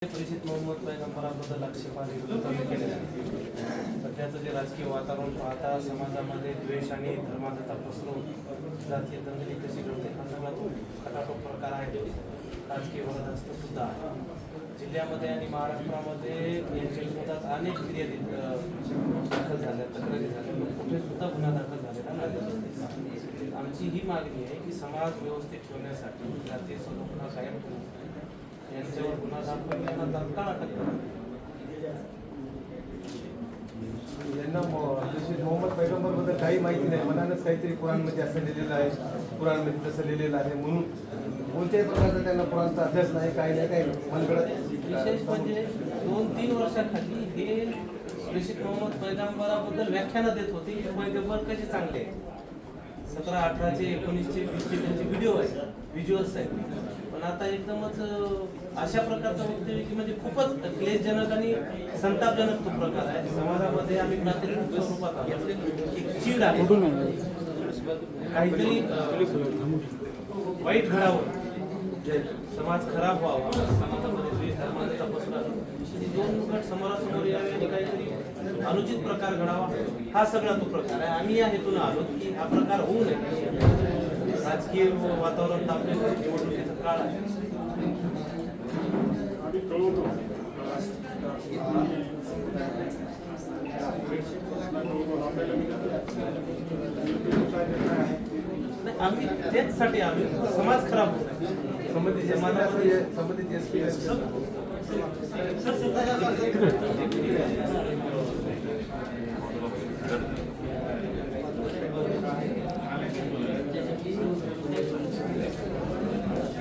परिचित मोहम्मद पैगंबराबद्दल आक्षेपार्ह वक्तव्य केले. सध्याचं जे राजकीय वातावरण पाहता समाजामध्ये द्वेष आणि धर्मांधता पसरवून जातीय दंगली कशी घडते हा सगळा तो खटाटोप प्रकार आहे. राजकीय वादग्रस्त सुद्धा आहे. जिल्ह्यामध्ये आणि महाराष्ट्रामध्ये यांच्या विरोधात अनेक फिर्यादी दाखल झाल्या, तक्रारी झाल्या, पण कुठे सुद्धा गुन्हा दाखल झालेला नाही. आमची ही मागणी आहे की समाज व्यवस्थित ठेवण्यासाठी जातीय सलोखा कायम ठेवण्यासाठी यांच्यावर गुन्हा दाखल त्यांना तात्काळ अटक करा. यांना मोहम्मद पैगंबरबद्दल काही माहिती नाही, मनानच काहीतरी कुराणमध्ये असं लिहिलेलं आहे, कुराणमध्ये तसं लिहिलेलं आहे म्हणून कोणत्याही प्रकारचा त्यांना कुराणचा अभ्यास नाही, काही नाही, काही मनगडत. विशेष म्हणजे 2-3 वर्षाखाली हे प्रेषित मोहम्मद पैगंबराबद्दल व्याख्यानं देत होते की पैगंबर कसे चांगले, 17, 18, 19, 20 त्यांचे व्हिडिओ आहेत, व्हिज्युअल्स आहेत. पण आता एकदमच अशा प्रकारचं वक्तव्य की म्हणजे खूपच क्लेशजनक आणि संतापजनक तो प्रकार आहे. समाजामध्ये आम्ही प्रातिनिधिक स्वरूपात आहोत, एक चीड आहे, काहीतरी वाईट घडावं, समाज खराब व्हावा, समाजामध्ये द्वेष धर्मांधता पसरावी, 2 गट समोरासमोर यावे आणि काहीतरी अनुचित प्रकार घडावा, हा सगळा तो प्रकार आहे. आम्ही या हेतून आलो की हा प्रकार होऊ नये. राजकीय वातावरण तापले, निवडणुकीचा काळ आहे. आम्ही त्याचसाठी आम्ही समाज खराब होत आहे. संबंधित एसपी